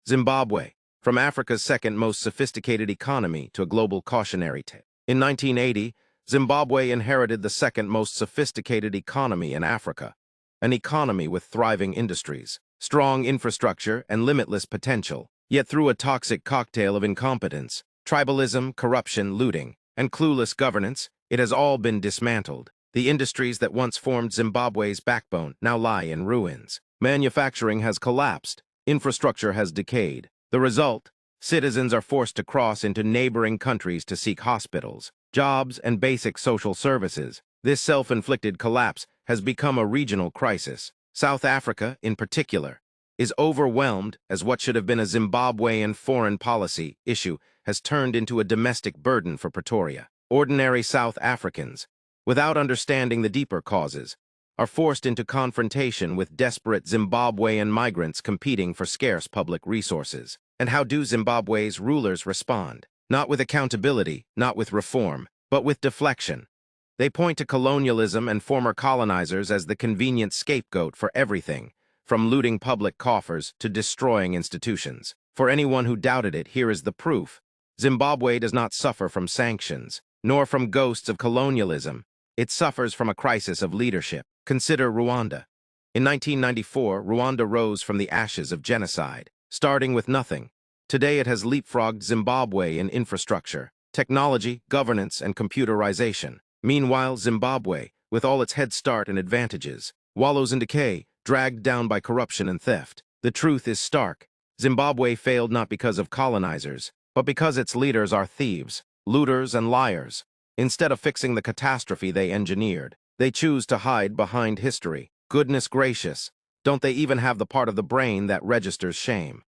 Zimbabwe, from Africa's second most sophisticated economy to a global cautionary tale. In 1980, Zimbabwe inherited the second most sophisticated economy in Africa, an economy with thriving industries, strong infrastructure, and limitless potential. Yet through a toxic cocktail of incompetence, tribalism, corruption, looting, and clueless governance, it has all been dismantled. The industries that once formed Zimbabwe's backbone now lie in ruins. Manufacturing has collapsed. Infrastructure has decayed. The result? Citizens are forced to cross into neighboring countries to seek hospitals, jobs, and basic social services. This self-inflicted collapse has become a regional crisis. South Africa, in particular, is overwhelmed as what should have been a Zimbabwean foreign policy issue has turned into a domestic burden for Pretoria. Ordinary South Africans, without understanding the deeper causes, are forced into confrontation with desperate Zimbabwean migrants competing for scarce public resources. And how do Zimbabwe's rulers respond? Not with accountability, not with reform, but with deflection. They point to colonialism and former colonizers as the convenient scapegoat for everything, from looting public coffers to destroying institutions. For anyone who doubted it, here is the proof. Zimbabwe does not suffer from sanctions, nor from ghosts of colonialism. It suffers from a crisis of leadership. Consider Rwanda. In 1994, Rwanda rose from the ashes of genocide, starting with nothing. Today it has leapfrogged Zimbabwe in infrastructure, technology, governance, and computerization. Meanwhile, Zimbabwe, with all its head start and advantages, wallows in decay, dragged down by corruption and theft. The truth is stark. Zimbabwe failed not because of colonizers, but because its leaders are thieves, looters, and liars. Instead of fixing the catastrophe they engineered, they choose to hide behind history. Goodness gracious, don't they even have the part of the brain that registers shame?